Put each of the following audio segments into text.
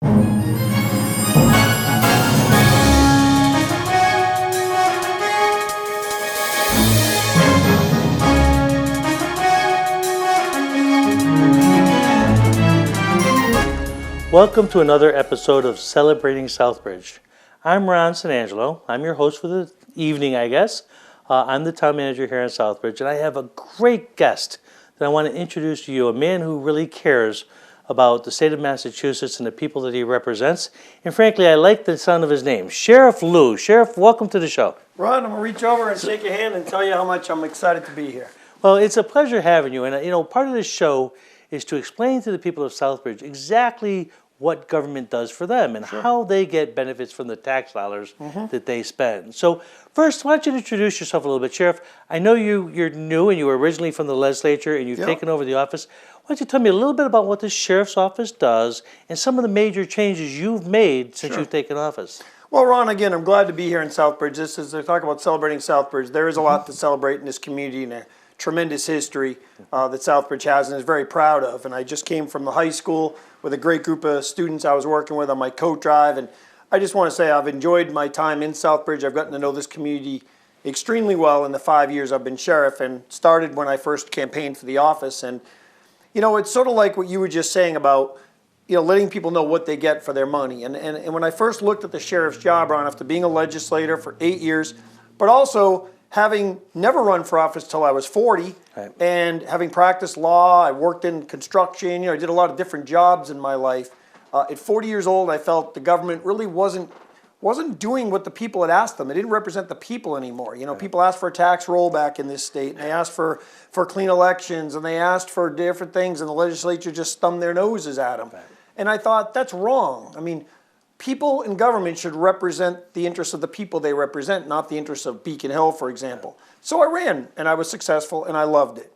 Welcome to another episode of Celebrating Southbridge. I'm Ron Sanangelo. I'm your host for the evening, I guess. I'm the town manager here in Southbridge, and I have a great guest that I want to introduce to you, a man who really cares about the state of Massachusetts and the people that he represents. And frankly, I like the sound of his name, Sheriff Lew. Sheriff, welcome to the show. Ron, I'm going to reach over and shake your hand and tell you how much I'm excited to be here. Well, it's a pleasure having you. And, part of this show is to explain to the people of Southbridge exactly what government does for them and how they get benefits from the tax dollars that they spend. So first, why don't you introduce yourself a little bit, Sheriff? I know you're new and you were originally from the legislature and you've taken over the office. Why don't you tell me a little bit about what the Sheriff's Office does and some of the major changes you've made since you've taken office? Well, Ron, again, I'm glad to be here in Southbridge. This is, they talk about celebrating Southbridge. There is a lot to celebrate in this community and a tremendous history that Southbridge has and is very proud of. And I just came from the high school with a great group of students I was working with on my coat drive. And I just want to say I've enjoyed my time in Southbridge. I've gotten to know this community extremely well in the 5 years I've been sheriff, and started when I first campaigned for the office. And, it's sort of like what you were just saying about, letting people know what they get for their money. And when I first looked at the sheriff's job, Ron, after being a legislator for 8 years, but also having never run for office till I was 40, and having practiced law, I worked in construction, I did a lot of different jobs in my life. At 40 years old, I felt the government really wasn't doing what the people had asked them. It didn't represent the people anymore. People asked for a tax rollback in this state, and they asked for clean elections, and they asked for different things, and the legislature just thumbed their noses at them. And I thought, that's wrong. People in government should represent the interests of the people they represent, not the interests of Beacon Hill, for example. So I ran, and I was successful, and I loved it.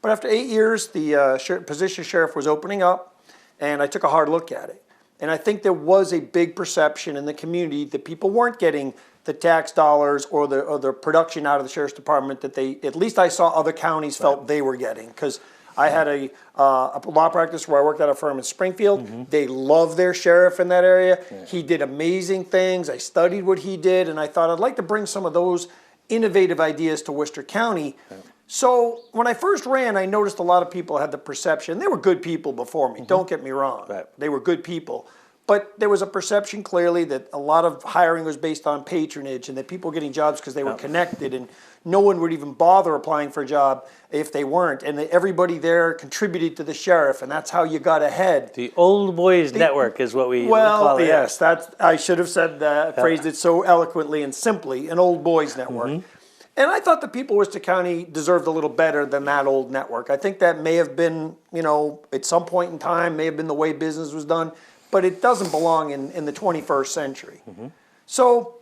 But after 8 years, the position of sheriff was opening up, and I took a hard look at it. And I think there was a big perception in the community that people weren't getting the tax dollars or the production out of the sheriff's department that at least I saw other counties felt they were getting. Because I had a law practice where I worked at a firm in Springfield. They loved their sheriff in that area. He did amazing things. I studied what he did, and I thought I'd like to bring some of those innovative ideas to Worcester County. So when I first ran, I noticed a lot of people had the perception. They were good people before me, don't get me wrong. They were good people. But there was a perception clearly that a lot of hiring was based on patronage and that people were getting jobs because they were connected, and no one would even bother applying for a job if they weren't. And that everybody there contributed to the sheriff, and that's how you got ahead. The old boys network is what we call it. Yes, I should have said that, phrased it so eloquently and simply, an old boys network. And I thought the people of Worcester County deserved a little better than that old network. I think that may have been, at some point in time, may have been the way business was done, but it doesn't belong in the 21st century. So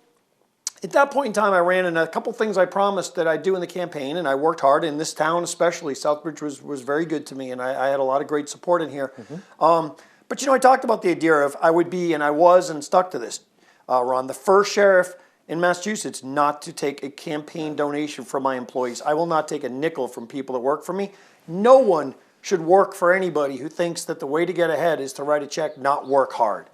at that point in time, I ran, and a couple things I promised that I'd do in the campaign, and I worked hard in this town especially. Southbridge was very good to me, and I had a lot of great support in here. But I talked about the idea of I would be, and I was, and stuck to this, Ron, the first sheriff in Massachusetts not to take a campaign donation from my employees. I will not take a nickel from people that work for me. No one should work for anybody who thinks that the way to get ahead is to write a check, not work hard.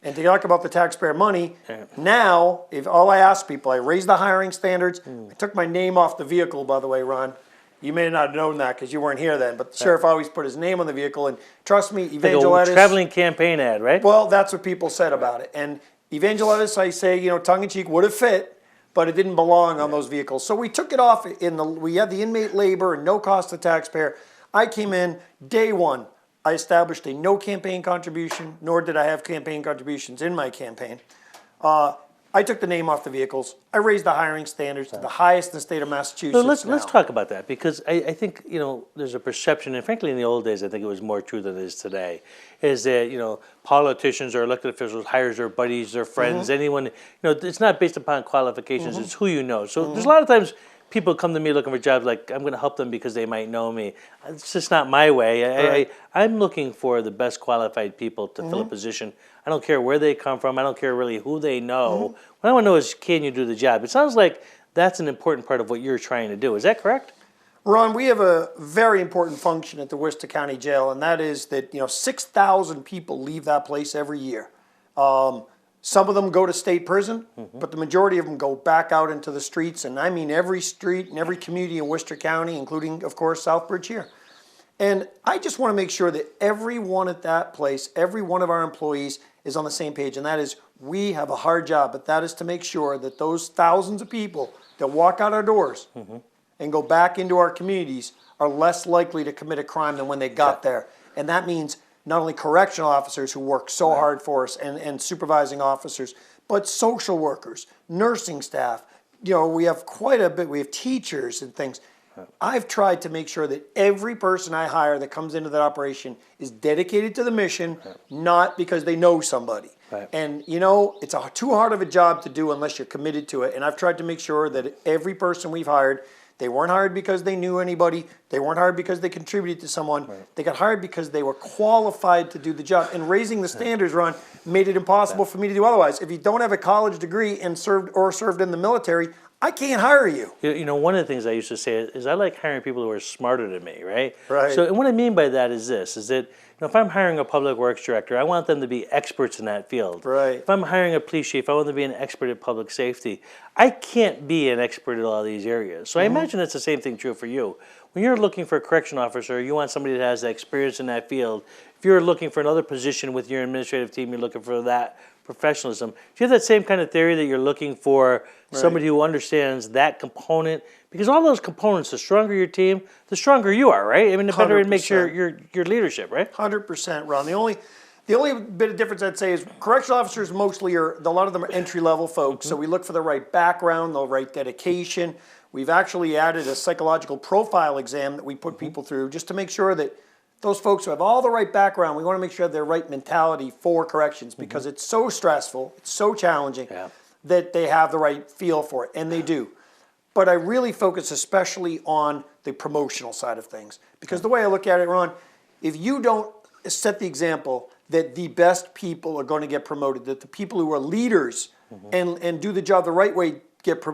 And to talk about the taxpayer money, now, if all I ask people, I raise the hiring standards. I took my name off the vehicle, by the way, Ron. You may not have known that because you weren't here then, but the sheriff always put his name on the vehicle. And trust me, Evangelidis. Like a traveling campaign ad, right? Well, that's what people said about it. And Evangelidis, I say, tongue-in-cheek, would have fit, but it didn't belong on those vehicles. So we took it off. We had the inmate labor and no cost to the taxpayer. I came in day one. I established a no campaign contribution, nor did I have campaign contributions in my campaign. I took the name off the vehicles. I raised the hiring standards to the highest in the state of Massachusetts. Let's talk about that, because I think there's a perception, and frankly in the old days I think it was more true than it is today, is that politicians or elected officials hires their buddies, their friends, anyone. It's not based upon qualifications; it's who you know. So there's a lot of times people come to me looking for jobs like I'm going to help them because they might know me. It's just not my way. I'm looking for the best qualified people to fill a position. I don't care where they come from. I don't care really who they know. What I want to know is, can you do the job? It sounds like that's an important part of what you're trying to do. Is that correct? Ron, we have a very important function at the Worcester County Jail, and that is that 6,000 people leave that place every year. Some of them go to state prison, but the majority of them go back out into the streets, and I mean every street and every community in Worcester County, including, of course, Southbridge here. And I just want to make sure that everyone at that place, every one of our employees is on the same page, and that is we have a hard job, but that is to make sure that those thousands of people that walk out our doors and go back into our communities are less likely to commit a crime than when they got there. And that means not only correctional officers who work so hard for us and supervising officers, but social workers, nursing staff. We have quite a bit. We have teachers and things. I've tried to make sure that every person I hire that comes into that operation is dedicated to the mission, not because they know somebody. Right. And it's too hard of a job to do unless you're committed to it. And I've tried to make sure that every person we've hired, they weren't hired because they knew anybody. They weren't hired because they contributed to someone. Right. They got hired because they were qualified to do the job. And raising the standards, Ron, made it impossible for me to do otherwise. If you don't have a college degree and served in the military, I can't hire you. One of the things I used to say is I like hiring people who are smarter than me, right? Right. So, and what I mean by that is this, is that if I'm hiring a public works director, I want them to be experts in that field. Right. If I'm hiring a police chief, I want them to be an expert at public safety. I can't be an expert at all these areas. So I imagine that's the same thing true for you. When you're looking for a correction officer, you want somebody that has the experience in that field. If you're looking for another position with your administrative team, you're looking for that professionalism. Do you have that same kind of theory that you're looking for somebody who understands that component? Because all those components, the stronger your team, the stronger you are, right? I mean, the better it makes your leadership, right? 100%, Ron. The only bit of difference I'd say is correctional officers mostly a lot of them are entry-level folks, so we look for the right background, the right dedication. We've actually added a psychological profile exam that we put people through just to make sure that those folks who have all the right background, we want to make sure they have their right mentality for corrections because it's so stressful, it's so challenging that they have the right feel for it, and they do. But I really focus especially on the promotional side of things because the way I look at it, Ron, if you don't set the example that the best people are going to get promoted, that the people who are leaders and do the job the right way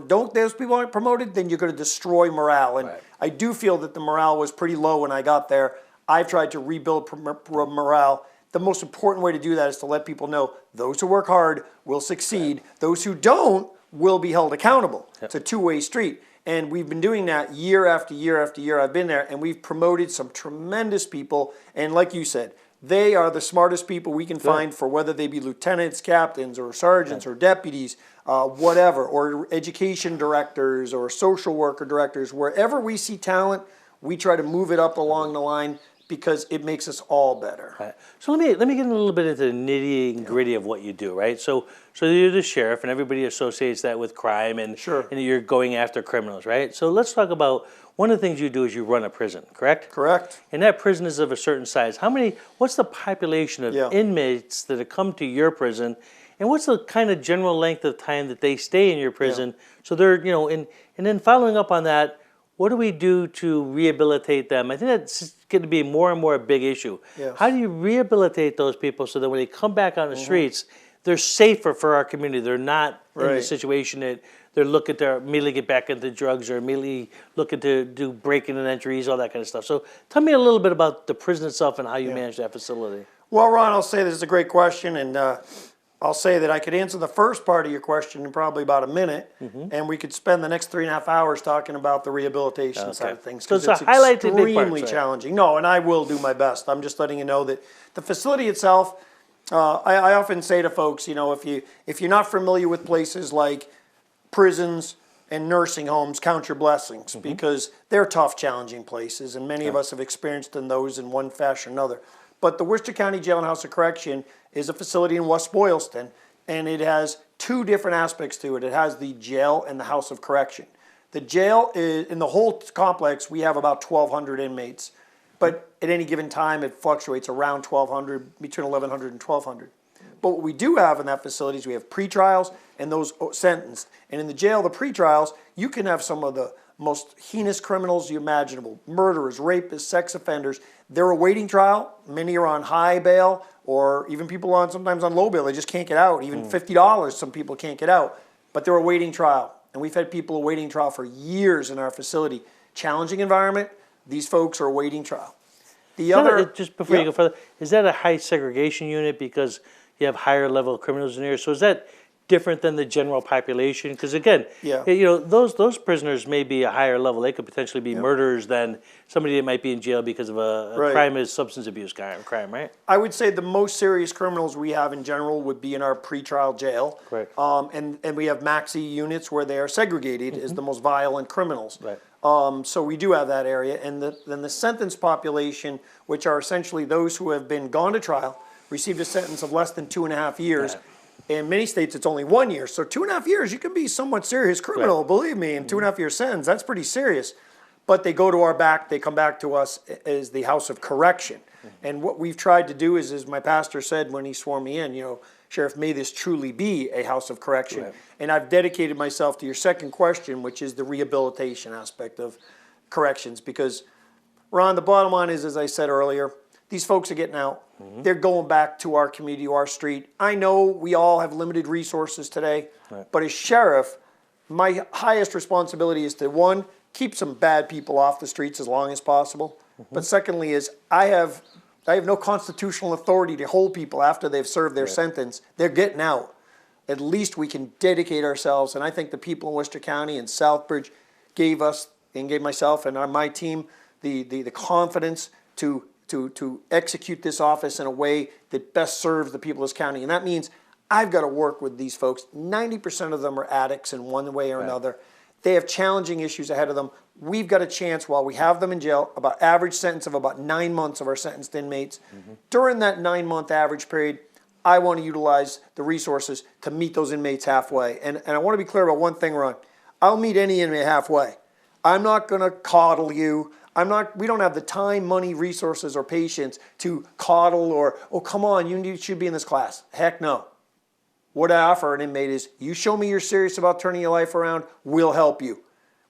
don't those people aren't promoted, then you're going to destroy morale. And I do feel that the morale was pretty low when I got there. I've tried to rebuild morale. The most important way to do that is to let people know those who work hard will succeed. Those who don't will be held accountable. It's a two-way street. And we've been doing that year after year after year. I've been there, and we've promoted some tremendous people. And like you said, they are the smartest people we can find for whether they be lieutenants, captains, or sergeants, or deputies, whatever, or education directors, or social worker directors. Wherever we see talent, we try to move it up along the line because it makes us all better. Right. So let me get a little bit into the nitty and gritty of what you do, right? So you're the sheriff, and everybody associates that with crime, and and you're going after criminals, right? So let's talk about one of the things you do is you run a prison, correct? Correct. And that prison is of a certain size. What's the population of inmates that have come to your prison, and what's the kind of general length of time that they stay in your prison? So they're, and then following up on that, what do we do to rehabilitate them? I think that's going to be more and more a big issue. Yes. How do you rehabilitate those people so that when they come back on the streets, they're safer for our community? They're not in the situation that they're looking to immediately get back into drugs or immediately looking to do break-in and entries, all that kind of stuff. So tell me a little bit about the prison itself and how you manage that facility. Well, Ron, I'll say this is a great question, and I'll say that I could answer the first part of your question in probably about a minute, and we could spend the next 3.5 hours talking about the rehabilitation side of things because it's extremely challenging. No, and I will do my best. I'm just letting you know that the facility itself, I often say to folks, if you're not familiar with places like prisons and nursing homes, count your blessings because they're tough, challenging places, and many of us have experienced in those in one fashion or another. But the Worcester County Jail and House of Correction is a facility in West Boylston, and it has two different aspects to it. It has the jail and the House of Correction. The jail is, in the whole complex, we have about 1,200 inmates, but at any given time it fluctuates around 1,200, between 1,100 and 1,200. But what we do have in that facility is we have pretrials and those sentenced. And in the jail, the pretrials, you can have some of the most heinous criminals you imaginable, murderers, rapists, sex offenders. They're awaiting trial. Many are on high bail or even people sometimes on low bail. They just can't get out. Even $50, some people can't get out. But they're awaiting trial. And we've had people awaiting trial for years in our facility challenging environment. These folks are awaiting trial. The No, other, just before you go further, is that a high segregation unit because you have higher level criminals in here? So is that different than the general population? Because again, Yeah. those prisoners may be a higher level. They could potentially be murderers than somebody that might be in jail because of a Right. crime is substance abuse crime, right? I would say the most serious criminals we have in general would be in our pretrial jail. Correct. And we have maxi units where they are segregated as the most violent criminals. Right. So we do have that area. And then the sentence population, which are essentially those who have been gone to trial, received a sentence of less than 2.5 years. Right. In many states, it's only 1 year. So 2.5 years, you can be somewhat serious criminal, Right. believe me, and 2.5 year sentence, that's pretty serious. But they go to our back, they come back to us as the house of correction. And what we've tried to do is, as my pastor said when he swore me in, Sheriff, may this truly be a house of correction. Right. And I've dedicated myself to your second question, which is the rehabilitation aspect of corrections. Because, Ron, the bottom line is, as I said earlier, these folks are getting out. They're going back to our community, our street. I know we all have limited resources today, but as sheriff, my highest responsibility is to, one, keep some bad people off the streets as long as possible. But secondly is I have no constitutional authority to hold people after they've served their sentence. They're getting out. At least we can dedicate ourselves, and I think the people in Worcester County and Southbridge gave us and gave myself and my team the confidence to execute this office in a way that best serves the people of this county. And that means I've got to work with these folks. 90% of them are addicts in one way or another. They have challenging issues ahead of them. We've got a chance while we have them in jail, about average sentence of about 9 months of our sentenced inmates. During that 9-month average period, I want to utilize the resources to meet those inmates halfway. And I want to be clear about one thing, Ron. I'll meet any inmate halfway. I'm not going to coddle you. We don't have the time, money, resources, or patience to coddle or, oh, come on, you should be in this class. Heck no. What I offer an inmate is, you show me you're serious about turning your life around, we'll help you.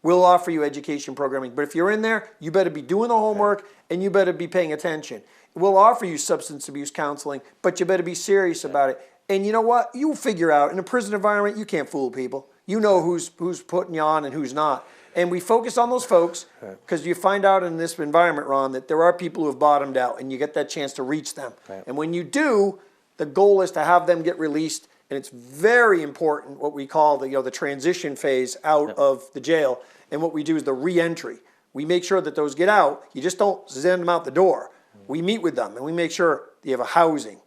We'll offer you education programming. But if you're in there, you better be doing the homework and you better be paying attention. We'll offer you substance abuse counseling, but you better be serious about it. And you know what? You'll figure out, in a prison environment, you can't fool people. You know who's putting you on and who's not. And we focus on those folks because you find out in this environment, Ron, that there are people who have bottomed out and you get that chance to reach them. Right. And when you do, the goal is to have them get released. And it's very important what we call the transition phase out of the jail. And what we do is the re-entry. We make sure that those get out. You just don't send them out the door. We meet with them and we make sure you have a housing,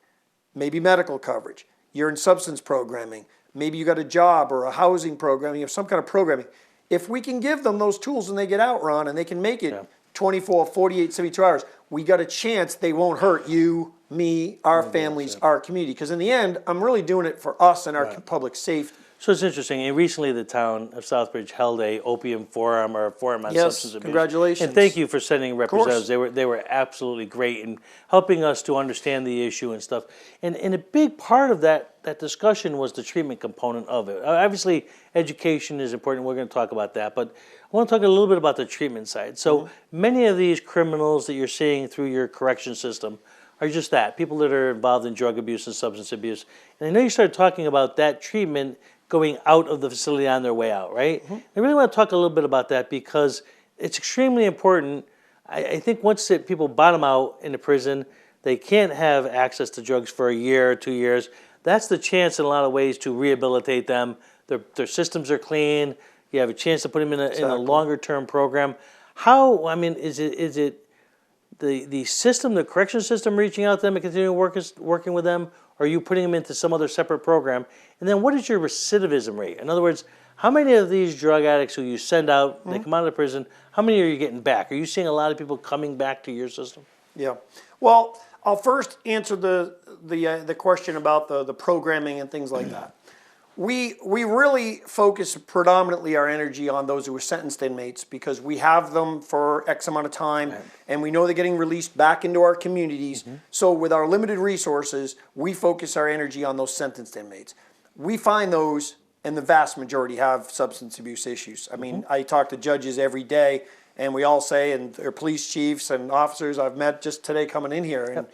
maybe medical coverage. You're in substance programming. Maybe you got a job or a housing program. You have some kind of programming. If we can give them those tools and they get out, Ron, and they can make it 24, 48, 72 hours, we got a chance they won't hurt you, me, our families, our community. Because in the end, I'm really doing it for us and our public safety. So it's interesting. And recently, the town of Southbridge held a opium forum or a forum on substance abuse. Congratulations. And thank you for sending representatives. They were absolutely great in helping us to understand the issue and stuff. And a big part of that discussion was the treatment component of it. Obviously, education is important. We're going to talk about that, but I want to talk a little bit about the treatment side. So many of these criminals that you're seeing through your correction system are just that, people that are involved in drug abuse and substance abuse. And I know you started talking about that treatment going out of the facility on their way out, right? I really want to talk a little bit about that because it's extremely important. I think once people bottom out in the prison, they can't have access to drugs for a year or 2 years. That's the chance in a lot of ways to rehabilitate them. Their systems are clean. You have a chance to put them in a longer term program. How, I mean, is it the system, the correction system reaching out to them and continuing working with them? Or are you putting them into some other separate program? And then what is your recidivism rate? In other words, how many of these drug addicts who you send out, they come out of prison, how many are you getting back? Are you seeing a lot of people coming back to your system? Yeah. Well, I'll first answer the question about the programming and things like that. We really focus predominantly our energy on those who are sentenced inmates because we have them for X amount of time and we know they're getting released back into our communities. So with our limited resources, we focus our energy on those sentenced inmates. We find those, and the vast majority have substance abuse issues. I mean, I talk to judges every day and we all say, and their police chiefs and officers I've met just today coming in here and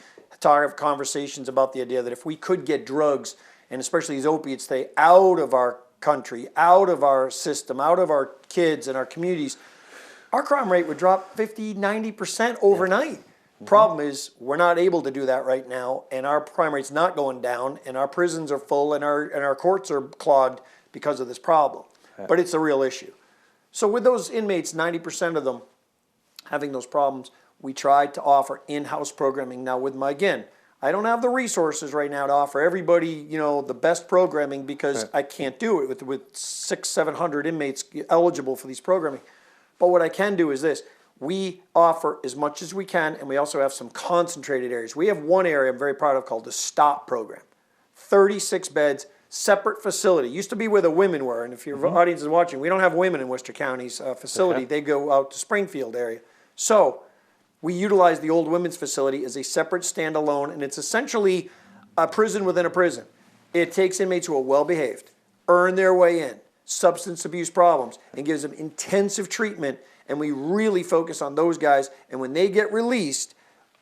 have conversations about the idea that if we could get drugs and especially these opiates stay out of our country, out of our system, out of our kids and our communities, our crime rate would drop 50, 90% overnight. Problem is, we're not able to do that right now, and our crime rate's not going down, and our prisons are full, and our courts are clogged because of this problem. But it's a real issue. So with those inmates, 90% of them having those problems, we tried to offer in-house programming. Now with again, I don't have the resources right now to offer everybody, the best programming because I can't do it with 600-700 inmates eligible for these programming. But what I can do is this. We offer as much as we can, and we also have some concentrated areas. We have one area I'm very proud of called the STOP program. 36 beds, separate facility. Used to be where the women were, and if your audience is watching, we don't have women in Worcester County's facility. They go out to Springfield area. So we utilize the old women's facility as a separate standalone, and it's essentially a prison within a prison. It takes inmates who are well-behaved, earn their way in, substance abuse problems, and gives them intensive treatment. And we really focus on those guys. And when they get released,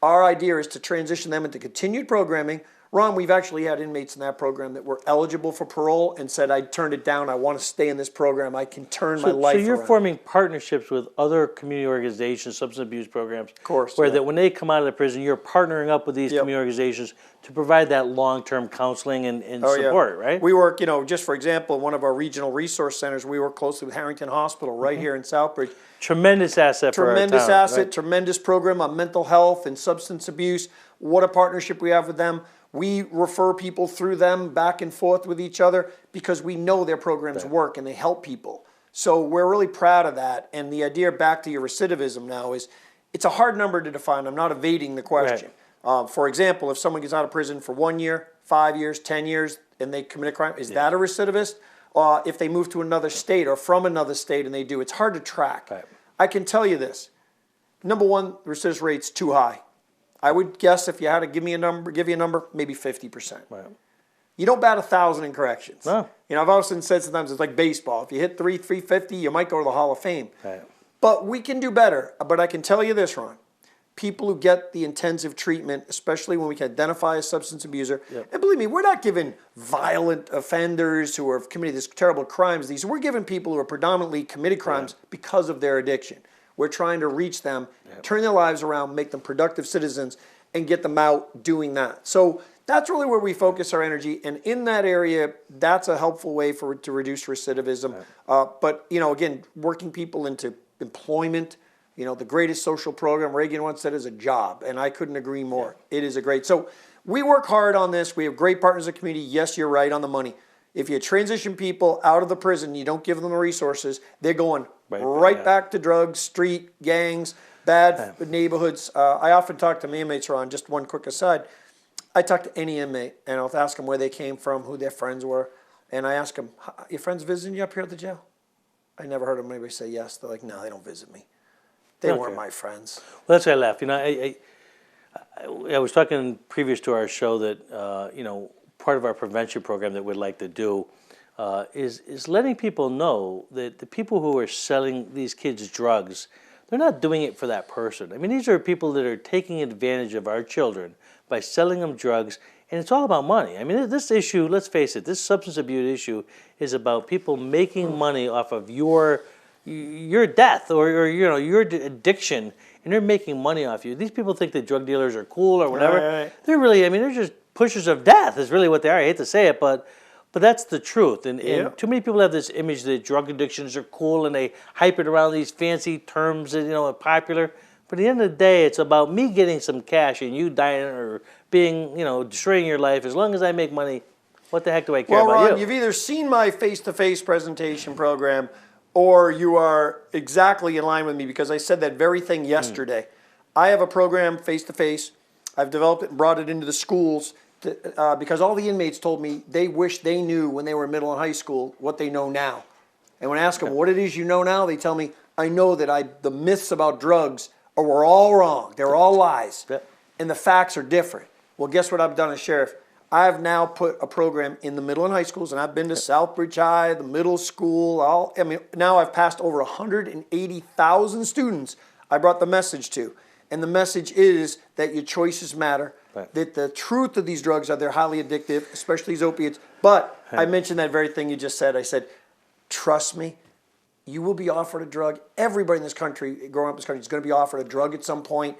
our idea is to transition them into continued programming. Ron, we've actually had inmates in that program that were eligible for parole and said, I turned it down. I want to stay in this program. I can turn my life around. So you're forming partnerships with other community organizations, substance abuse programs. Of course. Where that when they come out of the prison, you're partnering up with these community organizations to provide that long-term counseling and support, right? We work, just for example, in one of our regional resource centers, we work closely with Harrington Hospital right here in Southbridge. Tremendous asset for our town. Tremendous asset, right? Tremendous program on mental health and substance abuse. What a partnership we have with them. We refer people through them back and forth with each other because we know their programs work and they help people. So we're really proud of that. And the idea, back to your recidivism now, is it's a hard number to define. I'm not evading the question. For example, if someone gets out of prison for 1 year, 5 years, 10 years, and they commit a crime, is that a recidivist? If they move to another state or from another state and they do, it's hard to track. I can tell you this. Number one, the recidivist rate's too high. I would guess if you had to give you a number, maybe 50%. You don't bat 1,000 in corrections. No. I've often said sometimes it's like baseball. If you hit 350, you might go to the Hall of Fame. But we can do better. But I can tell you this, Ron. People who get the intensive treatment, especially when we can identify a substance abuser, and believe me, we're not giving violent offenders who have committed these terrible crimes. We're giving people who are predominantly committed crimes because of their addiction. We're trying to reach them, turn their lives around, make them productive citizens, and get them out doing that. So that's really where we focus our energy. And in that area, that's a helpful way to reduce recidivism. But, again, working people into employment, the greatest social program, Reagan once said, is a job. And I couldn't agree more. It is a great. So we work hard on this. We have great partners in the community. Yes, you're right on the money. If you transition people out of the prison, you don't give them the resources, they're going right back to drugs, street, gangs, bad neighborhoods. I often talk to my inmates, Ron, just one quick aside. I talk to any inmate, and I'll ask them where they came from, who their friends were, and I ask them, your friends visiting you up here at the jail? I never heard anybody say yes. They're like, no, they don't visit me. They weren't my friends. Well, that's why I laugh. I was talking previous to our show that, part of our prevention program that we'd like to do is letting people know that the people who are selling these kids drugs, they're not doing it for that person. I mean, these are people that are taking advantage of our children by selling them drugs, and it's all about money. I mean, this issue, let's face it, this substance abuse issue is about people making money off of your death or your addiction, and they're making money off you. These people think that drug dealers are cool or whatever. They're really, they're just pushers of death is really what they are. I hate to say it, but that's the truth. And too many people have this image that drug addictions are cool and they hype it around these fancy terms that are popular. But at the end of the day, it's about me getting some cash and you dying or being, destroying your life. As long as I make money, what the heck do I care about Ron, you? You've either seen my face-to-face presentation program or you are exactly in line with me because I said that very thing yesterday. I have a program face-to-face. I've developed it and brought it into the schools because all the inmates told me they wish they knew when they were in middle and high school what they know now. And when I ask them what it is you know now, they tell me, I know that the myths about drugs were all wrong. They were all lies. And the facts are different. Well, guess what I've done as sheriff? I have now put a program in the middle and high schools, and I've been to Southbridge High, the middle school. Now I've passed over 180,000 students I brought the message to. And the message is that your choices matter, that the truth of these drugs are they're highly addictive, especially these opiates. But I mentioned that very thing you just said. I said, trust me, you will be offered a drug. Everybody in this country, growing up in this country, is going to be offered a drug at some point,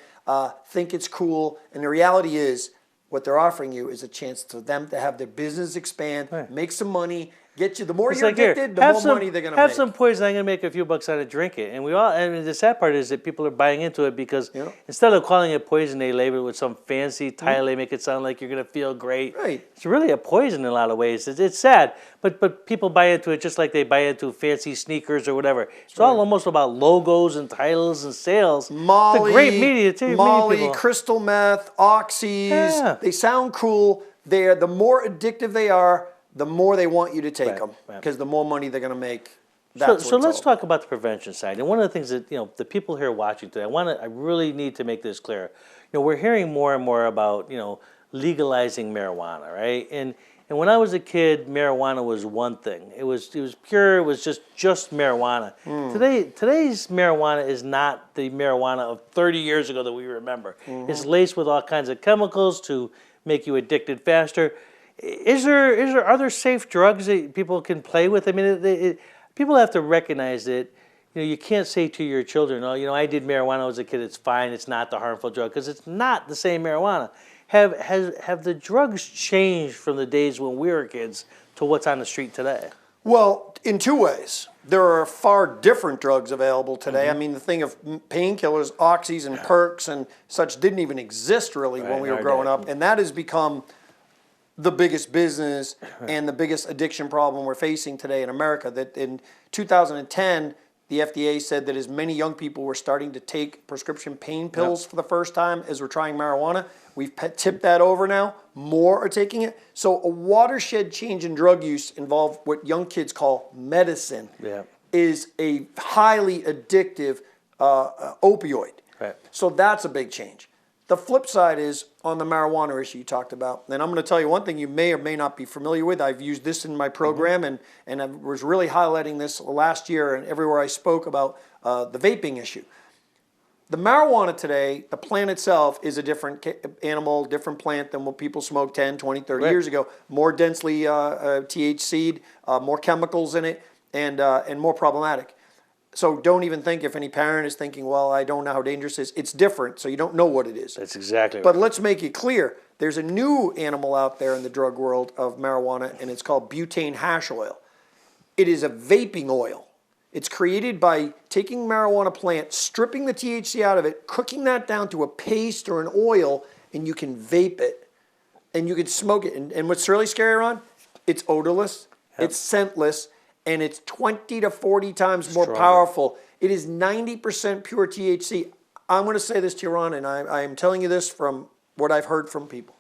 think it's cool. And the reality is, what they're offering you is a chance for them to have their business expand, make some money, get you. The more you're addicted, the more money they're going to make. Have some poison, I'm going to make a few bucks on it, drink it. And the sad part is that people are buying into it because instead of calling it poison, they label it with some fancy title. They make it sound like you're going to feel great. Right. It's really a poison in a lot of ways. It's sad, but people buy into it just like they buy into fancy sneakers or whatever. It's all almost about logos and titles and sales. Molly, it's a great media too. Molly, crystal meth, oxys. They sound cool. The more addictive they are, the more they want you to take them, because the more money they're going to make. So let's talk about the prevention side. And one of the things that the people here watching today, I really need to make this clear. We're hearing more and more about legalizing marijuana, right? And when I was a kid, marijuana was one thing. It was pure. It was just marijuana. Today's marijuana is not the marijuana of 30 years ago that we remember. It's laced with all kinds of chemicals to make you addicted faster. Are there safe drugs that people can play with? I mean, people have to recognize that you can't say to your children, "Oh, I did marijuana when I was a kid. It's fine. It's not the harmful drug," because it's not the same marijuana. Have the drugs changed from the days when we were kids to what's on the street today? Well, in two ways. There are far different drugs available today. I mean, the thing of painkillers, oxys, and perks and such didn't even exist really when we were growing up, and that has become the biggest business and the biggest addiction problem we're facing today in America. That in 2010, the FDA said that as many young people were starting to take prescription pain pills for the first time as we're trying marijuana. We've tipped that over now. More are taking it. So a watershed change in drug use involved what young kids call medicine. Is a highly addictive opioid. So that's a big change. The flip side is on the marijuana issue you talked about. And I'm going to tell you one thing you may or may not be familiar with. I've used this in my program, and I was really highlighting this last year and everywhere I spoke about the vaping issue. The marijuana today, the plant itself, is a different animal, different plant than what people smoked 10, 20, 30 years ago. More densely THC'd, more chemicals in it, and more problematic. So don't even think if any parent is thinking, well, I don't know how dangerous it is. It's different, so you don't know what it is. That's exactly right. But let's make it clear. There's a new animal out there in the drug world of marijuana, and it's called butane hash oil. It is a vaping oil. It's created by taking marijuana plant, stripping the THC out of it, cooking that down to a paste or an oil, and you can vape it. And you can smoke it. And what's really scary, Ron? It's odorless, it's scentless, and it's 20 to 40 times more powerful. It is 90% pure THC. I'm going to say this to you, Ron, and I am telling you this from what I've heard from people.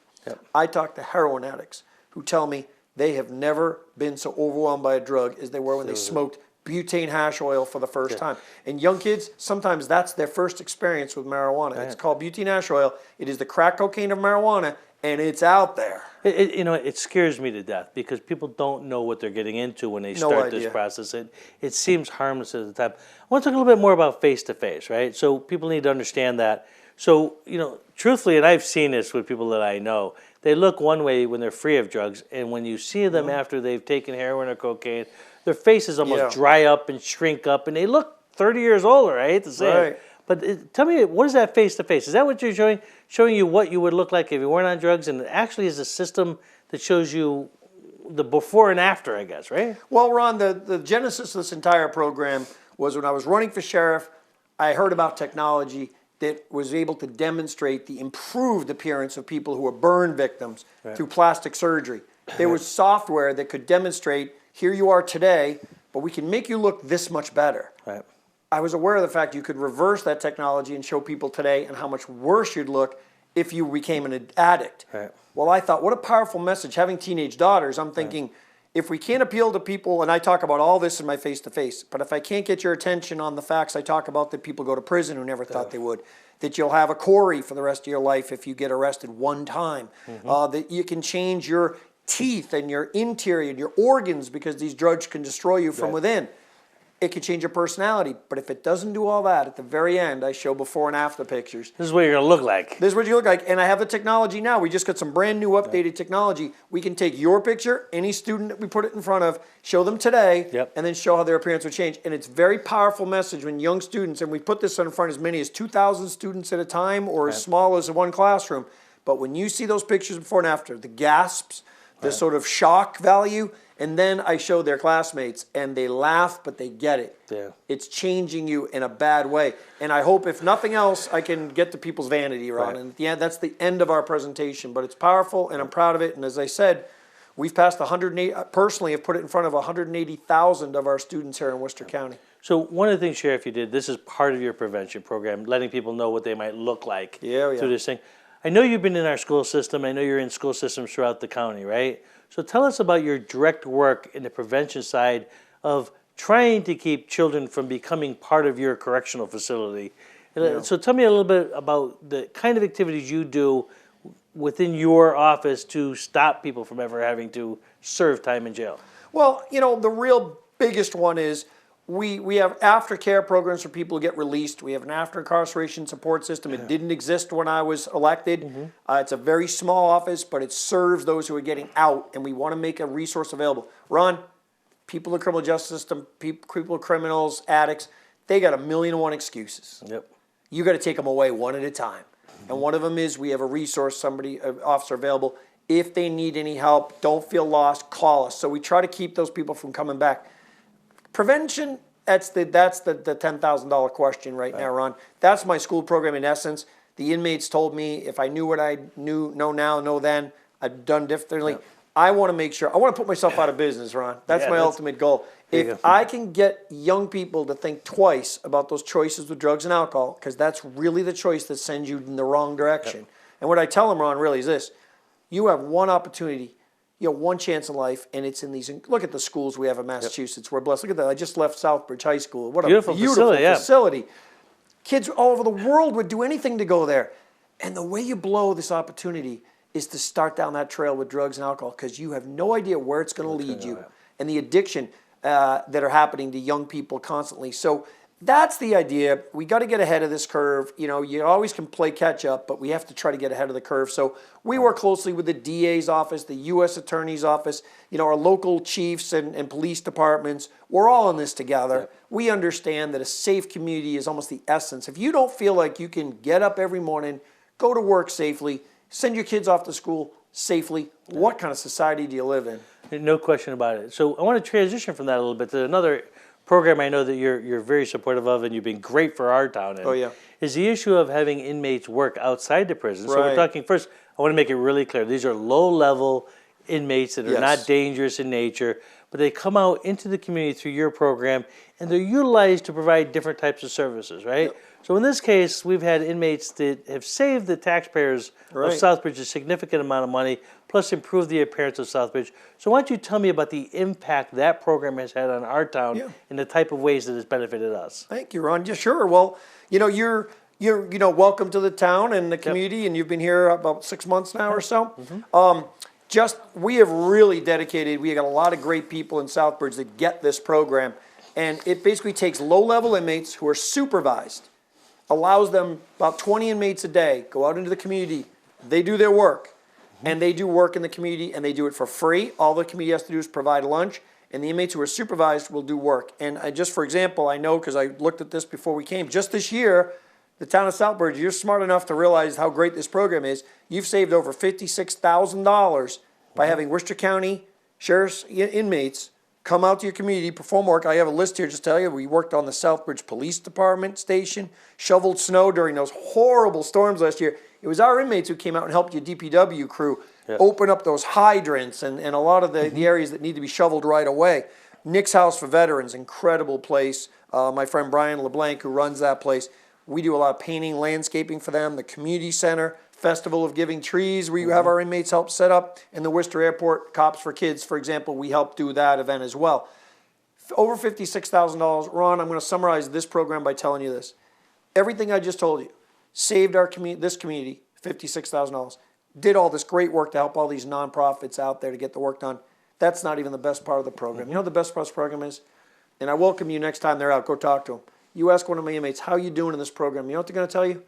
I talk to heroin addicts who tell me they have never been so overwhelmed by a drug as they were when they smoked butane hash oil for the first time. And young kids, sometimes that's their first experience with marijuana. It's called butane hash oil. It is the crack cocaine of marijuana, and it's out there. It scares me to death because people don't know what they're getting into when they start this process. It seems harmless at the time. I want to talk a little bit more about face-to-face, right? So people need to understand that. So, truthfully, and I've seen this with people that I know, they look one way when they're free of drugs, and when you see them after they've taken heroin or cocaine, their faces almost dry up and shrink up, and they look 30 years older. I hate to say it. But tell me, what is that face-to-face? Is that what you're showing you what you would look like if you weren't on drugs? And it actually is a system that shows you the before and after, I guess, right? Well, Ron, the genesis of this entire program was when I was running for sheriff, I heard about technology that was able to demonstrate the improved appearance of people who were burn victims through plastic surgery. There was software that could demonstrate, here you are today, but we can make you look this much better. I was aware of the fact you could reverse that technology and show people today and how much worse you'd look if you became an addict. Well, I thought, what a powerful message. Having teenage daughters, I'm thinking, if we can't appeal to people, and I talk about all this in my face-to-face, but if I can't get your attention on the facts I talk about that people go to prison who never thought they would, that you'll have a Corey for the rest of your life if you get arrested one time, that you can change your teeth and your interior and your organs because these drugs can destroy you from within. It could change your personality. But if it doesn't do all that, at the very end, I show before and after pictures. This is what you're going to look like. This is what you look like. And I have the technology now. We just got some brand new updated technology. We can take your picture, any student that we put it in front of, show them today, and then show how their appearance would change. And it's a very powerful message when young students, and we put this in front of as many as 2,000 students at a time or as small as one classroom. But when you see those pictures before and after, the gasps, the sort of shock value, and then I show their classmates, and they laugh, but they get it. Yeah. It's changing you in a bad way. And I hope, if nothing else, I can get to people's vanity, Ron. And that's the end of our presentation. But it's powerful, and I'm proud of it. And as I said, we've passed 180, personally, have put it in front of 180,000 of our students here in Worcester County. So one of the things, Sheriff, you did, this is part of your prevention program, letting people know what they might look like through this thing. I know you've been in our school system. I know you're in school systems throughout the county, right? So tell us about your direct work in the prevention side of trying to keep children from becoming part of your correctional facility. So tell me a little bit about the kind of activities you do within your office to stop people from ever having to serve time in jail. Well, the real biggest one is we have aftercare programs for people who get released. We have an after incarceration support system. It didn't exist when I was elected. It's a very small office, but it serves those who are getting out, and we want to make a resource available. Ron, people in the criminal justice system, people, criminals, addicts, they got 1,000,001 excuses. You got to take them away one at a time. And one of them is we have a resource, an officer available. If they need any help, don't feel lost, call us. So we try to keep those people from coming back. Prevention, that's the $10,000 question right now, Ron. That's my school program in essence. The inmates told me if I knew what I know now, know then, I've done differently. I want to make sure, I want to put myself out of business, Ron. That's my ultimate goal. If I can get young people to think twice about those choices with drugs and alcohol, because that's really the choice that sends you in the wrong direction. And what I tell them, Ron, really is this. You have one opportunity. You have one chance in life, and it's in these. Look at the schools we have in Massachusetts. We're blessed. Look at that. I just left Southbridge High School. What a beautiful facility. Kids all over the world would do anything to go there. And the way you blow this opportunity is to start down that trail with drugs and alcohol, because you have no idea where it's going to lead you, and the addiction that are happening to young people constantly. So that's the idea. We got to get ahead of this curve. You always can play catch up, but we have to try to get ahead of the curve. So we work closely with the DA's office, the U.S. Attorney's office, our local chiefs and police departments. We're all in this together. We understand that a safe community is almost the essence. If you don't feel like you can get up every morning, go to work safely, send your kids off to school safely, what kind of society do you live in? No question about it. So I want to transition from that a little bit to another program I know that you're very supportive of, and you've been great for our town in, is the issue of having inmates work outside the prison. So we're talking first, I want to make it really clear. These are low-level inmates that are not dangerous in nature, but they come out into the community through your program, and they're utilized to provide different types of services, right? So in this case, we've had inmates that have saved the taxpayers of Southbridge a significant amount of money, plus improved the appearance of Southbridge. So why don't you tell me about the impact that program has had on our town and the type of ways that it's benefited us? Thank you, Ron. Yeah, sure. Well, you're welcome to the town and the community, and you've been here about 6 months now or so. We have really dedicated, we got a lot of great people in Southbridge that get this program, and it basically takes low-level inmates who are supervised, allows them about 20 inmates a day, go out into the community, they do their work, and they do work in the community, and they do it for free. All the community has to do is provide lunch, and the inmates who are supervised will do work. And for example, I know because I looked at this before we came, just this year, the town of Southbridge, you're smart enough to realize how great this program is. You've saved over $56,000 by having Worcester County Sheriff's inmates come out to your community, perform work. I have a list here just to tell you. We worked on the Southbridge Police Department station, shoveled snow during those horrible storms last year. It was our inmates who came out and helped your DPW crew open up those hydrants and a lot of the areas that need to be shoveled right away. Nick's House for Veterans, incredible place. My friend Brian LeBlanc, who runs that place, we do a lot of painting, landscaping for them. The community center, Festival of Giving Trees, where you have our inmates help set up. And the Worcester Airport Cops for Kids, for example, we help do that event as well. Over $56,000. Ron, I'm going to summarize this program by telling you this. Everything I just told you saved our this community $56,000. Did all this great work to help all these nonprofits out there to get the work done. That's not even the best part of the program. You know what the best part of the program is? and I welcome you next time they're out. Go talk to them. You ask one of my inmates, how you doing in this program? You know what they're going to tell you?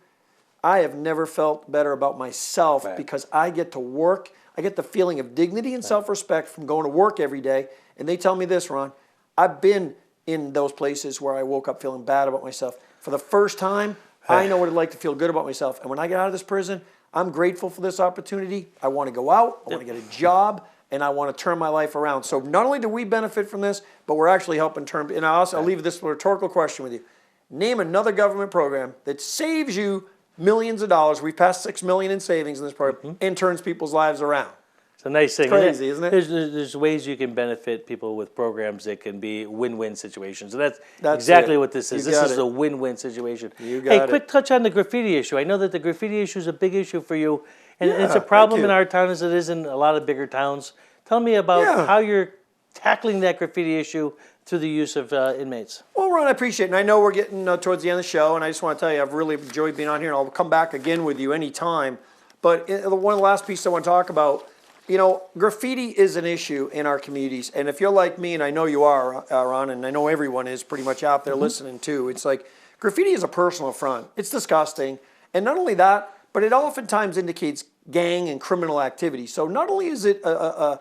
I have never felt better about myself because I get to work. I get the feeling of dignity and self-respect from going to work every day. And they tell me this, Ron, I've been in those places where I woke up feeling bad about myself. For the first time, I know what it's like to feel good about myself. And when I get out of this prison, I'm grateful for this opportunity. I want to go out, I want to get a job, and I want to turn my life around. So not only do we benefit from this, but we're actually helping turn, and I'll leave this rhetorical question with you. Name another government program that saves you millions of dollars. We've passed $6 million in savings in this program and turns people's lives around. It's a nice thing. It's crazy, isn't it? There's ways you can benefit people with programs that can be win-win situations. And that's exactly what this is. This is a win-win situation. Hey, quick touch on the graffiti issue. I know that the graffiti issue is a big issue for you, and it's a problem in our town as it is in a lot of bigger towns. Tell me about how you're tackling that graffiti issue through the use of inmates. Well, Ron, I appreciate it. And I know we're getting towards the end of the show, and I just want to tell you I've really enjoyed being on here, and I'll come back again with you anytime. But one of the last pieces I want to talk about, you know, graffiti is an issue in our communities. And if you're like me, and I know you are, Ron, and I know everyone is pretty much out there listening too, it's like graffiti is a personal affront. It's disgusting. And not only that, but it oftentimes indicates gang and criminal activity. So not only is it a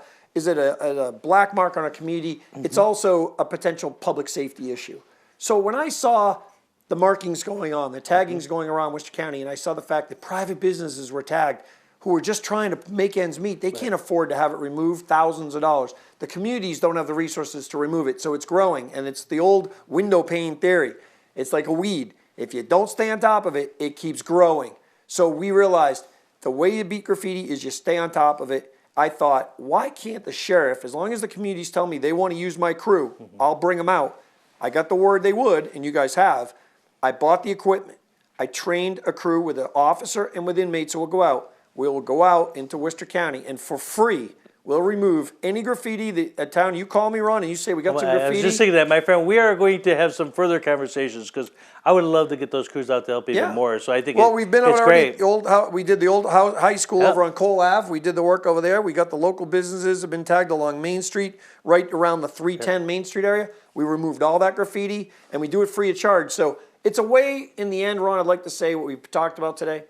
black mark on our community, it's also a potential public safety issue. So when I saw the markings going on, the taggings going around Worcester County, and I saw the fact that private businesses were tagged who were just trying to make ends meet, they can't afford to have it removed, thousands of dollars. The communities don't have the resources to remove it, so it's growing, and it's the old window pane theory. It's like a weed. If you don't stay on top of it, it keeps growing. So we realized the way you beat graffiti is you stay on top of it. I thought, why can't the sheriff, as long as the communities tell me they want to use my crew, I'll bring them out. I got the word they would, and you guys have. I bought the equipment. I trained a crew with an officer and with inmates who will go out. We will go out into Worcester County, and for free, we'll remove any graffiti that a town, you call me, Ron, and you say we got some graffiti. I was just thinking that, my friend. We are going to have some further conversations because I would love to get those crews out to help even more. So I think we've been out already. We did the old high school over on Cole Ave. We did the work over there. We got the local businesses have been tagged along Main Street, right around the 310 Main Street area. We removed all that graffiti, and we do it free of charge. So it's a way, in the end, Ron, I'd like to say what we've talked about today.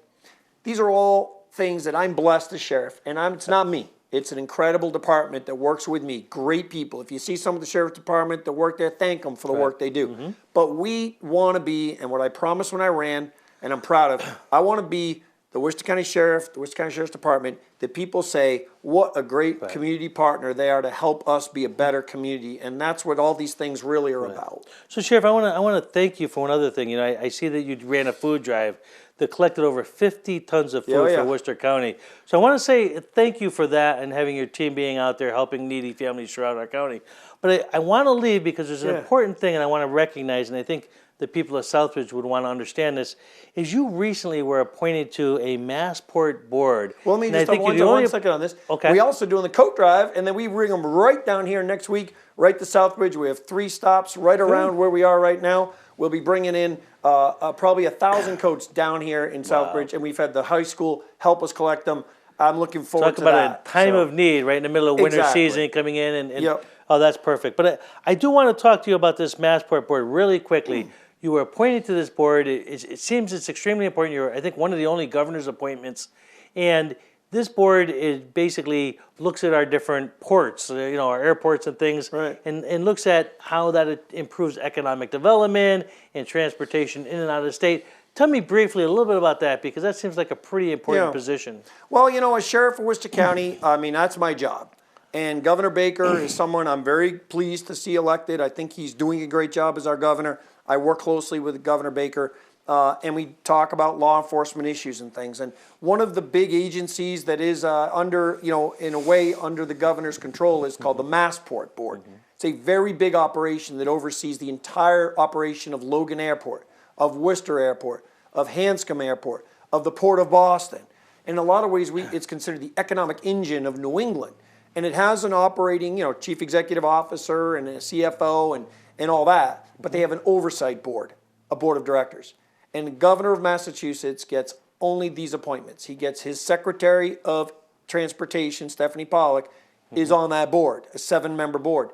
These are all things that I'm blessed as sheriff, and it's not me. It's an incredible department that works with me. Great people. If you see some of the sheriff's department that work there, thank them for the work they do. But we want to be, and what I promised when I ran, and I'm proud of, I want to be the Worcester County Sheriff, the Worcester County Sheriff's Department, that people say, what a great community partner they are to help us be a better community. And that's what all these things really are about. So, Sheriff, I want to thank you for one other thing. You know, I see that you ran a food drive that collected over 50 tons of food for Worcester County. So I want to say thank you for that and having your team being out there helping needy families throughout our county. But I want to leave because there's an important thing, and I want to recognize, and I think the people of Southbridge would want to understand this, is you recently were appointed to a Massport board. Well, let me just one second on this. Okay. We also doing the coat drive, and then we bring them right down here next week, right to Southbridge. We have 3 stops right around where we are right now. We'll be bringing in probably 1,000 coats down here in Southbridge, and we've had the high school help us collect them. I'm looking forward to that. Talk about a time of need, right in the middle of winter season coming in. And oh, that's perfect. But I do want to talk to you about this Massport board really quickly. You were appointed to this board. It seems it's extremely important. You're, I think, one of the only governor's appointments. And this board basically looks at our different ports, you know, our airports and things, and looks at how that improves economic development and transportation in and out of the state. Tell me briefly a little bit about that, because that seems like a pretty important position. Well, you know, as sheriff of Worcester County, I mean, that's my job. And Governor Baker is someone I'm very pleased to see elected. I think he's doing a great job as our governor. I work closely with Governor Baker, and we talk about law enforcement issues and things. And one of the big agencies that is under, you know, in a way under the governor's control is called the Massport Board. It's a very big operation that oversees the entire operation of Logan Airport, of Worcester Airport, of Hanscom Airport, of the Port of Boston. In a lot of ways, it's considered the economic engine of New England. And it has an operating, you know, chief executive officer and a CFO and all that. But they have an oversight board, a board of directors. And the governor of Massachusetts gets only these appointments. He gets his secretary of transportation, Stephanie Pollock, is on that board, a 7-member board.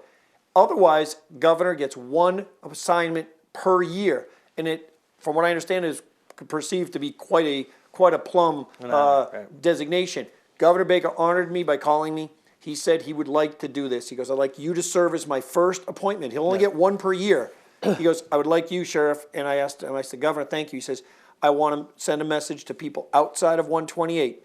Otherwise, governor gets one assignment per year, and it, from what I understand, is perceived to be quite a plum Right. designation. Governor Baker honored me by calling me. He said he would like to do this. He goes, I'd like you to serve as my first appointment. He'll only get one per year. He goes, I would like you, Sheriff. And I asked him, I said, Governor, thank you. He says, I want to send a message to people outside of 128.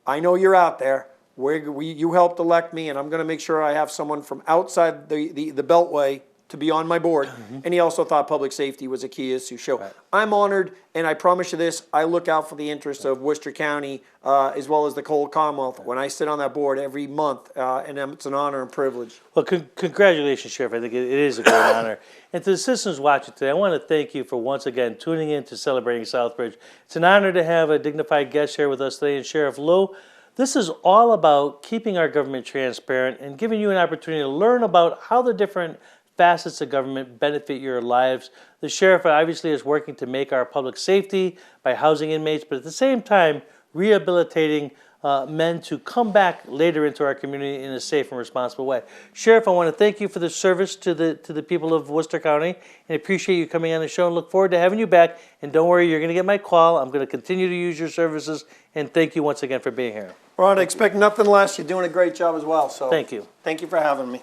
I know you're out there. You helped elect me, and I'm going to make sure I have someone from outside the Beltway to be on my board. And he also thought public safety was a key issue. So I'm honored, and I promise you this, I look out for the interests of Worcester County as well as the whole Commonwealth when I sit on that board every month, and it's an honor and privilege. Well, congratulations, Sheriff. I think it is a great honor. And to the citizens watching today, I want to thank you for once again tuning in to Celebrating Southbridge. It's an honor to have a dignified guest here with us today, and Sheriff Lew. This is all about keeping our government transparent and giving you an opportunity to learn about how the different facets of government benefit your lives. The sheriff obviously is working to make our public safety by housing inmates, but at the same time, rehabilitating men to come back later into our community in a safe and responsible way. Sheriff, I want to thank you for the service to the people of Worcester County and appreciate you coming on the show and look forward to having you back. And don't worry, you're going to get my call. I'm going to continue to use your services, and thank you once again for being here. Ron, I expect nothing less. You're doing a great job as well. So thank you. Thank you for having me.